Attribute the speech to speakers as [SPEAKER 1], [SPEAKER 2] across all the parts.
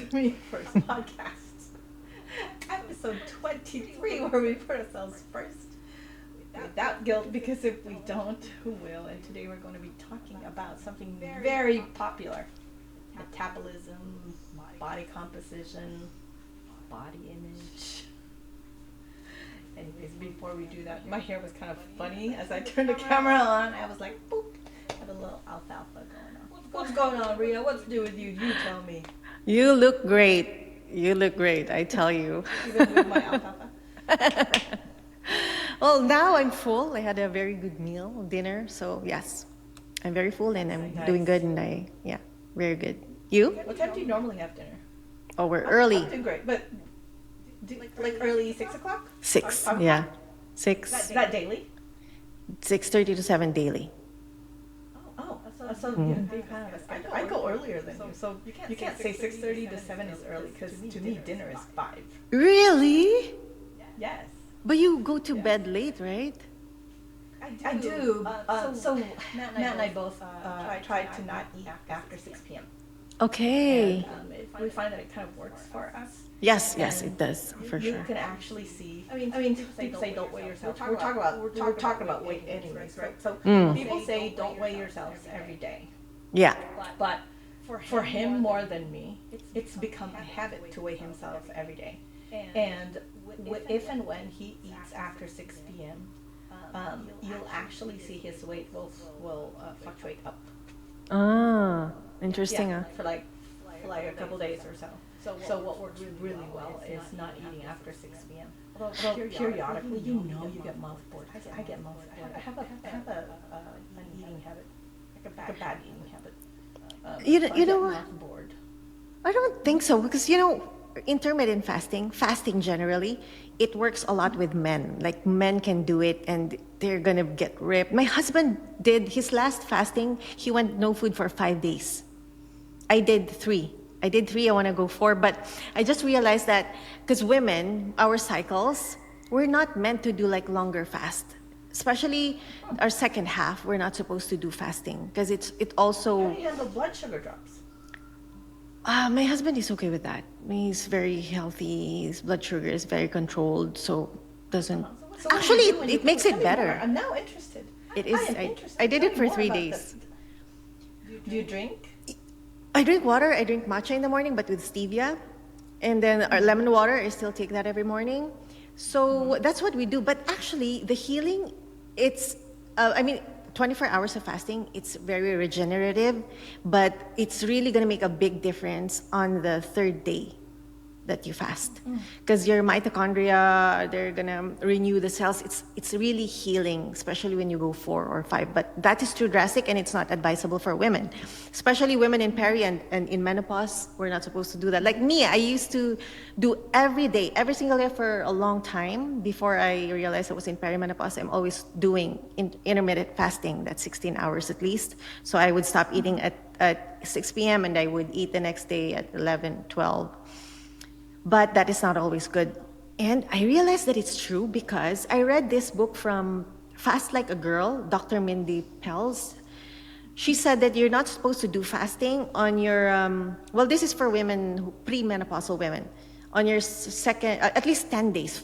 [SPEAKER 1] to Me First podcast, episode 23, where we put ourselves first without guilt, because if we don't, who will? And today we're going to be talking about something very popular: metabolism, body composition, body image. Anyways, before we do that, my hair was kind of funny as I turned the camera on. I was like, boop, have a little alfalfa going on. What's going on, Rita? What's to do with you? You tell me.
[SPEAKER 2] You look great. You look great, I tell you.
[SPEAKER 1] Even with my alfalfa?
[SPEAKER 2] Well, now I'm full. I had a very good meal, dinner. So, yes, I'm very full and I'm doing good. And very good. You?
[SPEAKER 1] What time do you normally have dinner?
[SPEAKER 2] Oh, we're early.
[SPEAKER 1] I'm doing great, but like early 6 o'clock?
[SPEAKER 2] 6, yeah. 6.
[SPEAKER 1] That daily?
[SPEAKER 2] 6:30 to 7 daily.
[SPEAKER 1] So you kind of I go earlier than you, so you can't say 6:30 to 7 is early, because to me dinner is 5.
[SPEAKER 2] Really?
[SPEAKER 1] Yes.
[SPEAKER 2] But you go to bed late, right?
[SPEAKER 1] I do. So Matt and I both try to not eat after 6 p.m.
[SPEAKER 2] Okay.
[SPEAKER 1] And we find that it kind of works for us.
[SPEAKER 2] Yes, it does, for
[SPEAKER 1] You
[SPEAKER 2] sure.
[SPEAKER 1] can actually see. I mean, people say don't weigh yourself. We're talking about weight anyways, right? So people say don't weigh yourselves every day.
[SPEAKER 2] Yeah.
[SPEAKER 1] But for him more than me, it's become a habit to weigh himself every day. And if and when he eats after 6 p.m., you'll actually see his weight will fluctuate up.
[SPEAKER 2] Ah, interesting.
[SPEAKER 1] For like a couple days or so. So what works really well is not eating after 6 p.m. Although periodically, you get mouth bored. I get mouth bored. I have an eating habit, like a bad eating habit.
[SPEAKER 2] You know what?
[SPEAKER 1] Mouth bored.
[SPEAKER 2] I don't think so, because intermittent fasting generally, it works a lot with men. Like, men can do it and they're gonna get ripped. My husband did his last fasting. He went no food for 5 days. I did 3. I want to go 4, but I just realized that because women, our cycles, we're not meant to do like longer fast. Especially our second half, we're not supposed to do fasting, because it also.
[SPEAKER 1] How do you handle blood sugar drops?
[SPEAKER 2] My husband is okay with that. He's very healthy. His blood sugar is very controlled, so doesn't.
[SPEAKER 1] So
[SPEAKER 2] Actually, it makes it better.
[SPEAKER 1] I'm now interested.
[SPEAKER 2] It is. I did it for 3 days.
[SPEAKER 1] Do you drink?
[SPEAKER 2] I drink water. I drink matcha in the morning, but with stevia. And then our lemon water, I still take that every morning. So that's what we do. But actually, the healing, it's, 24 hours of fasting, it's very regenerative, but it's really going to make a big difference on the 3rd day that you fast, because your mitochondria, they're gonna renew the cells. It's really healing, especially when you go 4 or 5. But that is too drastic, and it's not advisable for women, especially women in peri and in menopause. We're not supposed to do that. Like me, I used to do every day, every single day for a long time before I realized I was in perimenopause. I'm always doing intermittent fasting. That's 16 hours at least. So I would stop eating at 6 p.m. and I would eat the next day at 11, 12. But that is not always good. And I realized that it's true because I read this book from Fast Like a Girl, Dr. Mindy Pelz. She said that you're not supposed to do fasting on your, this is for women, premenopausal women, on your second, at least 10 days,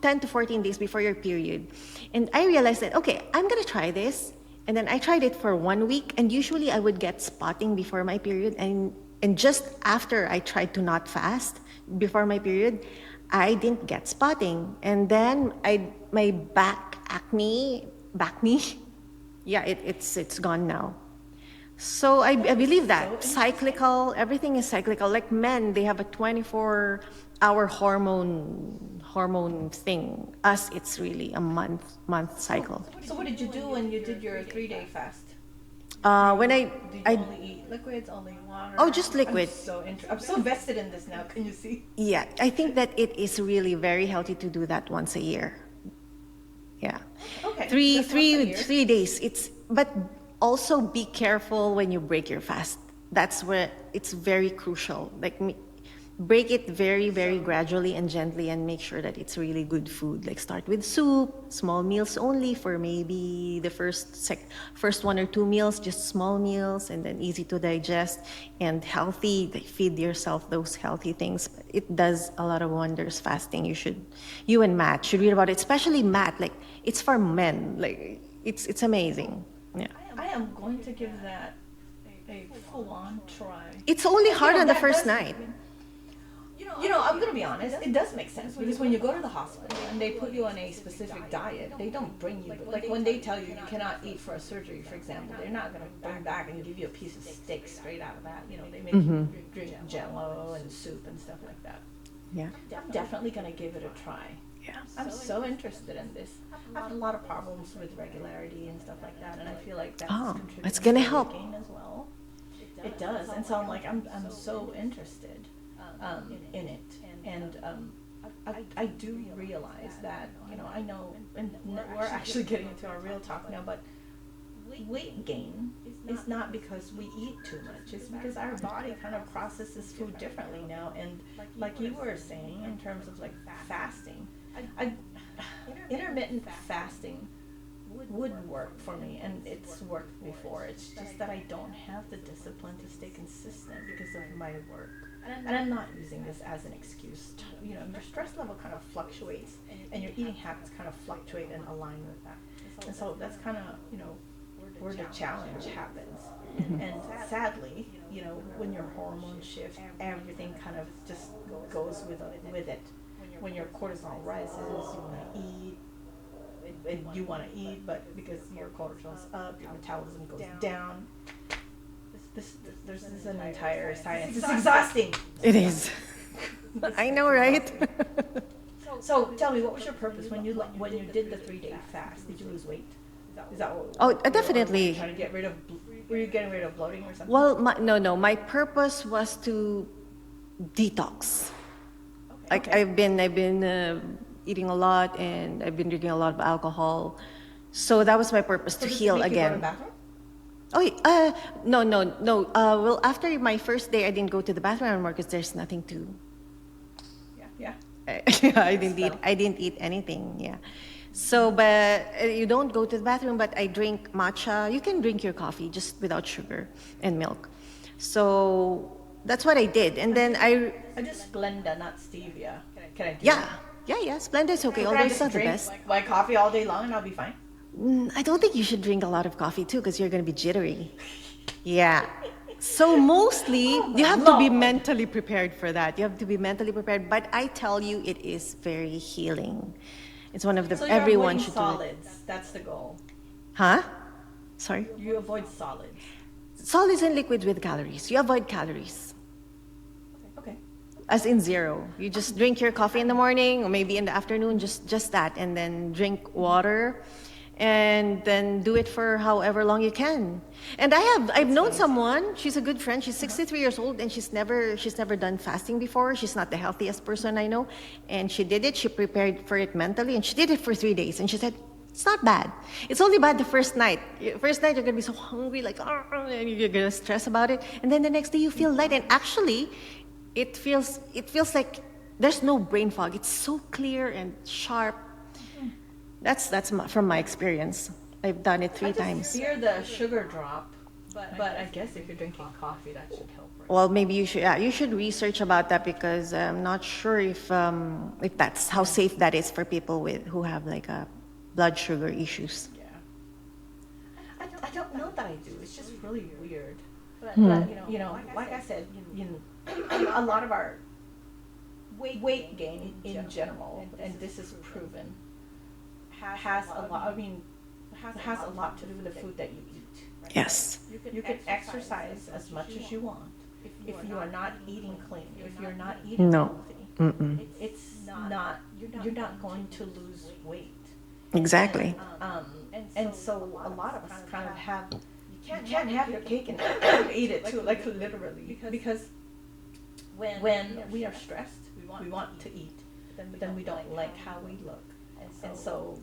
[SPEAKER 2] 10 to 14 days before your period. And I realized that, okay, I'm gonna try this. And then I tried it for 1 week, and usually I would get spotting before my period. And just after I tried to not fast, before my period, I didn't get spotting. And then my back knee, yeah, it's gone now. So I believe that cyclical, everything is cyclical. Like men, they have a 24-hour hormone thing. Us, it's really a month cycle.
[SPEAKER 1] So what did you do when you did your 3-day fast?
[SPEAKER 2] When I
[SPEAKER 1] only eat liquids, only water?
[SPEAKER 2] Oh, just liquid.
[SPEAKER 1] I'm so invested in this now. Can you see?
[SPEAKER 2] Yeah, I think that it is really very healthy to do that once a year. Yeah.
[SPEAKER 1] Okay.
[SPEAKER 2] 3 days. But also be careful when you break your fast. That's where it's very crucial. Like me, break it very, very gradually and gently and make sure that it's really good food. Like start with soup, small meals only for maybe the first 1 or 2 meals, just small meals and then easy to digest and healthy. Like feed yourself those healthy things. It does a lot of wonders, fasting. You and Matt should read about it, especially Matt. Like it's for men. Like it's amazing. Yeah.
[SPEAKER 1] I am going to give that a full-on try.
[SPEAKER 2] It's only hard on the first
[SPEAKER 1] does-
[SPEAKER 2] night.
[SPEAKER 1] I'm gonna be honest, it does make sense because when you go to the hospital and they put you on a specific diet, they don't bring you, like when they tell you cannot eat for a surgery, for example, they're not gonna bring back and give you a piece of steak straight out of that. They make you drink Jello and soup and stuff like that.
[SPEAKER 2] Yeah.
[SPEAKER 1] I'm definitely gonna give it a try.
[SPEAKER 2] Yeah.
[SPEAKER 1] I'm so interested in this. I have a lot of problems with regularity and stuff like that, and I feel like that's
[SPEAKER 2] Oh,
[SPEAKER 1] contributing
[SPEAKER 2] it's gonna
[SPEAKER 1] to
[SPEAKER 2] help.
[SPEAKER 1] weight gain as well. It does, and so I'm so interested in it, and I do realize that I know, and we're actually getting into our real talk now, but weight gain is not because we eat too much. It's because our body kind of processes food differently now, and like you were saying in terms of like fasting, intermittent fasting would work for me, and it's worked before. It's just that I don't have the discipline to stay consistent because of my work. And I'm not using this as an excuse. Your stress level kind of fluctuates, and your eating habits kind of fluctuate and align with that. And so that's kind of, where the challenge happens. And sadly, when your hormones shift, everything kind of just goes with it. When your cortisol rises, you want to eat, and you want to eat, but because your cortisol's up, your metabolism goes down. There's an entire science. It's exhausting.
[SPEAKER 2] It is. I know, right?
[SPEAKER 1] So tell me, what was your purpose when you did the 3-day fast? Did you lose weight? Is that what?
[SPEAKER 2] Oh, definitely.
[SPEAKER 1] Trying to get rid of? Were you getting rid of bloating or something?
[SPEAKER 2] Well, no. My purpose was to detox. Like
[SPEAKER 1] Okay.
[SPEAKER 2] I've been eating a lot and I've been drinking a lot of alcohol, so that was my purpose, to
[SPEAKER 1] So does it
[SPEAKER 2] heal
[SPEAKER 1] make you go to the
[SPEAKER 2] again.
[SPEAKER 1] bathroom?
[SPEAKER 2] Oh, no. Well, after my first day, I didn't go to the bathroom anymore because there's nothing to.
[SPEAKER 1] Yeah.
[SPEAKER 2] I didn't eat anything. Yeah. So, but you don't go to the bathroom. But I drink matcha. You can drink your coffee just without sugar and milk. So that's what I did, and then I
[SPEAKER 1] just Splenda, not stevia. Can I do
[SPEAKER 2] yeah.
[SPEAKER 1] that?
[SPEAKER 2] Yeah, Splenda is okay,
[SPEAKER 1] Can I
[SPEAKER 2] although it's
[SPEAKER 1] just
[SPEAKER 2] not the
[SPEAKER 1] drink
[SPEAKER 2] best.
[SPEAKER 1] my coffee all day long and I'll be fine?
[SPEAKER 2] I don't think you should drink a lot of coffee too, because you're going to be jittery. Yeah. So mostly, you have to be
[SPEAKER 1] Lord.
[SPEAKER 2] mentally prepared for that. You have to be mentally prepared. But I tell you, it is very healing. It's one of the
[SPEAKER 1] So you're
[SPEAKER 2] everyone
[SPEAKER 1] avoiding
[SPEAKER 2] should do it.
[SPEAKER 1] solids. That's the goal.
[SPEAKER 2] Huh? Sorry.
[SPEAKER 1] You avoid solids.
[SPEAKER 2] Solids and liquids with calories. You avoid calories.
[SPEAKER 1] Okay.
[SPEAKER 2] As in zero. You just drink your coffee in the morning or maybe in the afternoon, just that, and then drink water, and then do it for however long you can. And I've known someone, she's a good friend, she's 63 years old, and she's never done fasting before. She's not the healthiest person I know. And she did it, she prepared for it mentally, and she did it for 3 days. And she said, it's not bad. It's only bad the first night. First night, you're going to be so hungry, like, and you're going to stress about it. And then the next day, you feel light. And actually, it feels like there's no brain fog. It's so clear and sharp. That's from my experience. I've done it 3 times.
[SPEAKER 1] Fear the sugar drop, but I guess if you're drinking coffee, that should help. Right?
[SPEAKER 2] Well, maybe you should research about that, because I'm not sure if that's how safe that is for people who have like blood sugar issues.
[SPEAKER 1] Yeah. I don't know that I do. It's just really weird. But like I said, a lot of our weight gain in general, and this is proven, has a lot. I mean, has a lot to do with the food that you eat. Right?
[SPEAKER 2] Yes.
[SPEAKER 1] You can exercise as much as you want if you are not eating clean. If you're not eating
[SPEAKER 2] No.
[SPEAKER 1] healthy, it's not. You're not going to lose weight.
[SPEAKER 2] Exactly.
[SPEAKER 1] And so a lot of us kind of have. You can't have your cake and eat it too, like literally, because when we are stressed, we want to eat, but then we don't like how we look, and so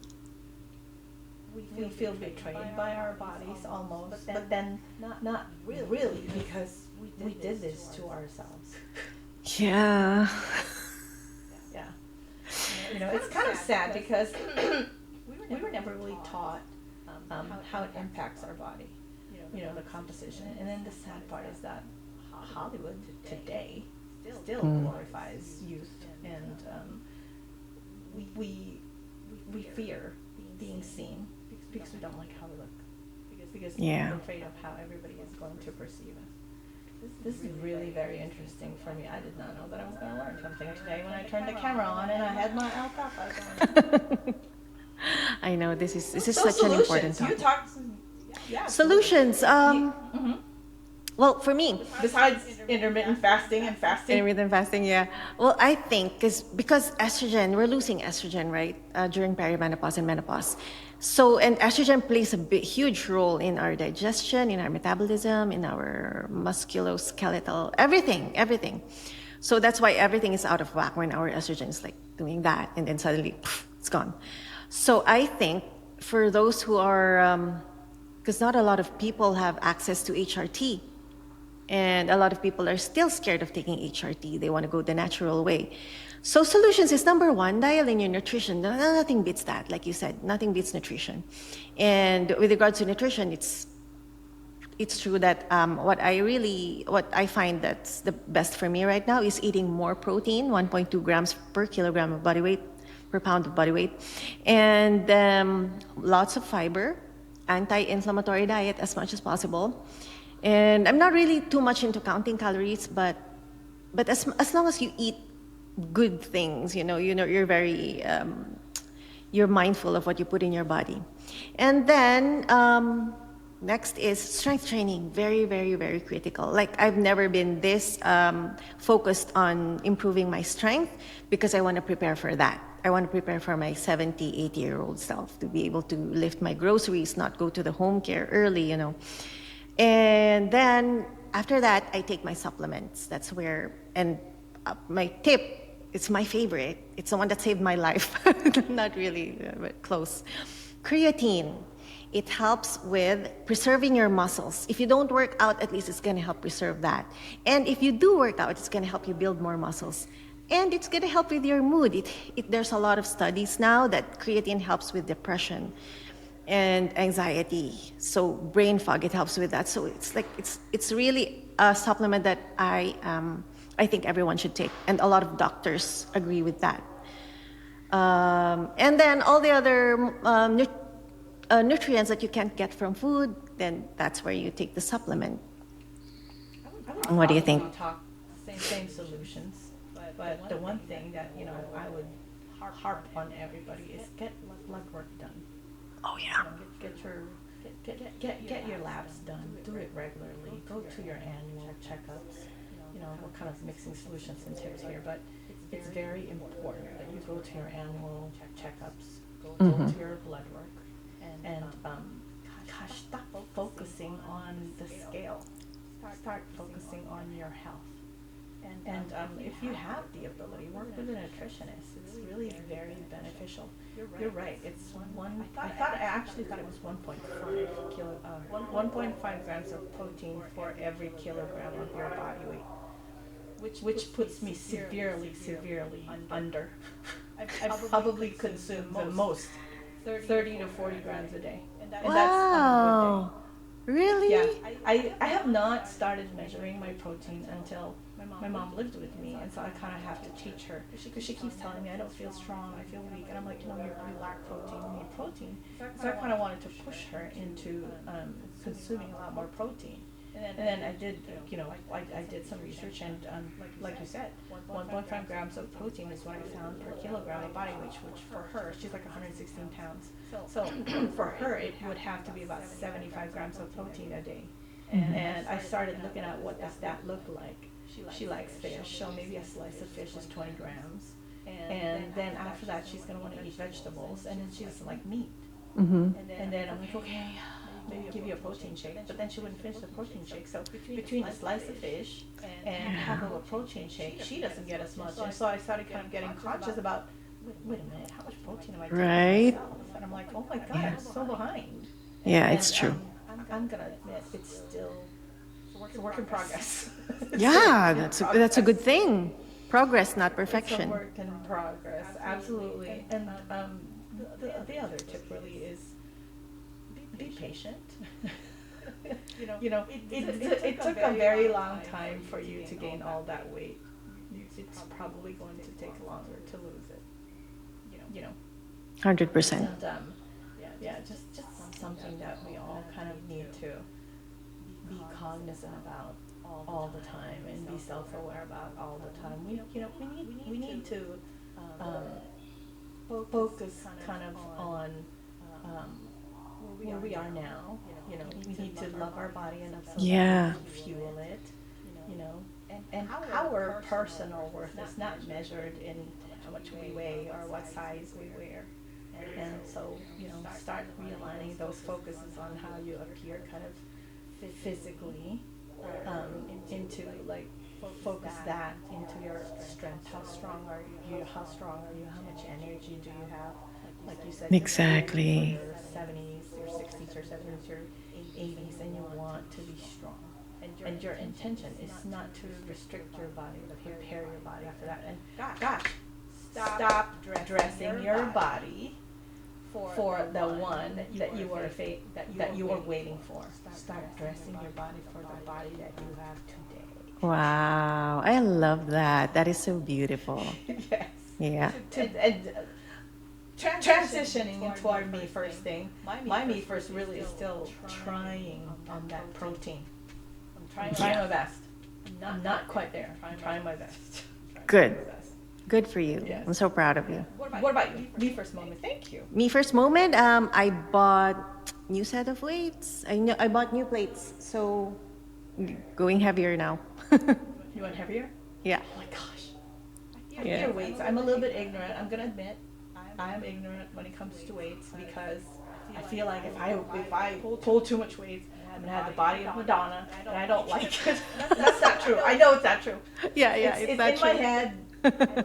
[SPEAKER 1] we feel betrayed by our bodies almost, but then not really, because we did this to ourselves.
[SPEAKER 2] Yeah.
[SPEAKER 1] Yeah. It's kind of sad because we were never really taught how it impacts our body, the composition. And then the sad part is that Hollywood today still glorifies youth, and we fear being seen because we don't like how we look, because
[SPEAKER 2] Yeah.
[SPEAKER 1] we're afraid of how everybody is going to perceive us. This is really very interesting for me. I did not know that I was going to learn something today when I turned the camera on and I had my alfalfa going.
[SPEAKER 2] I know this is
[SPEAKER 1] So
[SPEAKER 2] such an important
[SPEAKER 1] solutions. You
[SPEAKER 2] topic.
[SPEAKER 1] talked. Yeah.
[SPEAKER 2] Solutions. Well, for me,
[SPEAKER 1] Besides intermittent fasting and fasting.
[SPEAKER 2] intermittent fasting, yeah. Well, I think because estrogen, we're losing estrogen, right, during perimenopause and menopause. So, and estrogen plays a huge role in our digestion, in our metabolism, in our musculoskeletal, everything. So that's why everything is out of whack when our estrogen is like doing that, and then suddenly it's gone. So I think for those who are, because not a lot of people have access to HRT. And a lot of people are still scared of taking HRT. They want to go the natural way. So solutions is number one, dial in your nutrition. Nothing beats that, like you said, nothing beats nutrition. And with regards to nutrition, it's true that what I find that's the best for me right now is eating more protein, 1.2 grams per kilogram of body weight, per pound of body weight, and lots of fiber, anti-inflammatory diet as much as possible. And I'm not really too much into counting calories, but as long as you eat good things, you're very you're mindful of what you put in your body. And then next is strength training, very, very, very critical. Like I've never been this focused on improving my strength because I want to prepare for that. I want to prepare for my 70, 80-year-old self to be able to lift my groceries, not go to the home care early, And then after that, I take my supplements. That's where, and my tip, it's my favorite. It's the one that saved my life. Not really, but close. Creatine. It helps with preserving your muscles. If you don't work out, at least it's going to help preserve that. And if you do work out, it's going to help you build more muscles. And it's going to help with your mood. There's a lot of studies now that creatine helps with depression and anxiety, so brain fog, it helps with that. So it's really a supplement that I think everyone should take, and a lot of doctors agree with that. And then all the other nutrients that you can't get from food, then that's where you take the supplement. What do you think?
[SPEAKER 1] Talk same solutions, but the one thing that I would harp on everybody is get blood work done.
[SPEAKER 2] Oh yeah.
[SPEAKER 1] Get your labs done. Do it regularly. Go to your annual checkups. We're kind of mixing solutions and tips here, but it's very important that you go to your annual checkups. Go to your blood work, and stop focusing on the scale. Start focusing on your health. And if you have the ability, work with a nutritionist. It's really very beneficial. You're right. It's one. I actually thought it was 1.5 grams of protein for every kilogram of your body weight, which puts me severely under. I've probably consumed the most 30 to 40 grams a day, and that's on a good day.
[SPEAKER 2] Really?
[SPEAKER 1] Yeah, I have not started measuring my protein until my mom lived with me, and so I kind of have to teach her, because she keeps telling me I don't feel strong, I feel weak, and I'm like, you lack protein, you need protein. So I kind of wanted to push her into consuming a lot more protein. And then I did, I did some research, and like you said, 1.5 grams of protein is what I found per kilogram of body weight, which for her, she's like 116 pounds. So for her, it would have to be about 75 grams of protein a day. And I started looking at what does that look like. She likes fish, so maybe a slice of fish is 20 grams. And then after that, she's going to want to eat vegetables, and then she doesn't like meat. And then I'm like, okay, maybe give you a protein shake, but then she wouldn't finish the protein shake. So between a slice of fish and half of a protein shake, she doesn't get as much. And so I started kind of getting conscious about, wait a minute, how much protein am I taking myself? And I'm like, oh my God, I'm so behind.
[SPEAKER 2] Yeah, it's true.
[SPEAKER 1] I'm gonna admit, it's still It's a work in progress.
[SPEAKER 2] Yeah, that's a good thing. Progress, not
[SPEAKER 1] It's a
[SPEAKER 2] perfection.
[SPEAKER 1] work in progress, absolutely. And the other tip really is be patient. It took a very long time for you to gain all that weight. It's probably going to take longer to lose it.
[SPEAKER 2] 100%.
[SPEAKER 1] And yeah, just something that we all kind of need to be cognizant about all the time and be self-aware about all the time. We need to focus kind of on where we are now. We need to love our body enough so
[SPEAKER 2] Yeah.
[SPEAKER 1] that we can fuel it. And our personal worth is not measured in how much we weigh or what size we wear. And so, start realigning those focuses on how you appear kind of physically into like focus that into your strength. How strong are you? How much energy do you have? Like you said,
[SPEAKER 2] Exactly.
[SPEAKER 1] your 70s, your 60s, your 70s, your 80s, and you want to be strong. And your intention is not to restrict your body, but prepare your body for that. And gosh, stop dressing your body for the one that you were waiting for. Start dressing your body for the body that you have today.
[SPEAKER 2] Wow, I love that. That is so beautiful.
[SPEAKER 1] Yes.
[SPEAKER 2] Yeah.
[SPEAKER 1] Transitioning into our me first thing. My me first really is still trying on that protein. I'm trying my best. I'm not quite there. I'm trying my best.
[SPEAKER 2] Good. Good for you.
[SPEAKER 1] Yes.
[SPEAKER 2] I'm so proud of you.
[SPEAKER 1] What about you? Me first moment. Thank you.
[SPEAKER 2] Me first moment, I bought new set of weights. I bought new plates, so going heavier now.
[SPEAKER 1] You want heavier?
[SPEAKER 2] Yeah.
[SPEAKER 1] Oh my gosh.
[SPEAKER 2] Yeah.
[SPEAKER 1] Your weights. I'm a little bit ignorant. I'm gonna admit, I am ignorant when it comes to weights because I feel like if I pull too much weights, I'm gonna have the body of Madonna, and I don't like it. That's not true. I know it's not true.
[SPEAKER 2] Yeah,
[SPEAKER 1] It's
[SPEAKER 2] not
[SPEAKER 1] in my
[SPEAKER 2] true.
[SPEAKER 1] head.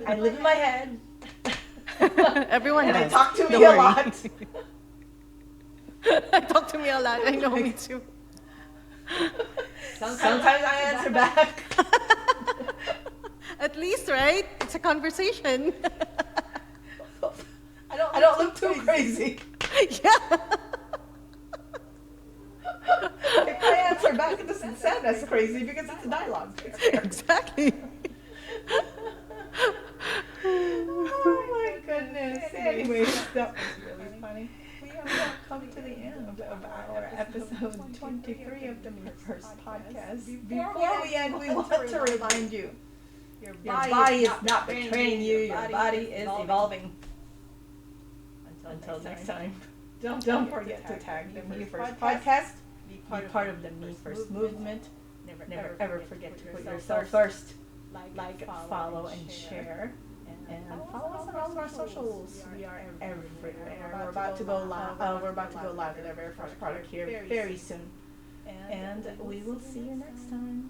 [SPEAKER 1] I live in my head.
[SPEAKER 2] Everyone
[SPEAKER 1] And
[SPEAKER 2] does.
[SPEAKER 1] they talk to me
[SPEAKER 2] Don't
[SPEAKER 1] a
[SPEAKER 2] worry.
[SPEAKER 1] lot.
[SPEAKER 2] Talk to me a lot. I know, me too.
[SPEAKER 1] Sometimes I answer back.
[SPEAKER 2] At least, right? It's a conversation.
[SPEAKER 1] I don't look too crazy.
[SPEAKER 2] Yeah.
[SPEAKER 1] If I answer back, it doesn't sound as crazy because it's a dialogue. It's fair.
[SPEAKER 2] Exactly.
[SPEAKER 1] Oh my goodness. Anyways, that was really funny. We have come to the end of our episode 23 of the Me First podcast. Before we end, we want to remind you, your body is not betraying you, your body is evolving. Until next time, don't forget to tag the Me First podcast. Be part of the Me First movement. Never ever forget to put yourself first. Like, follow, and share. And follow us on all of our socials. We are everywhere. We're about to go live. We're about to go live with our very first product here very soon. And we will see you next time.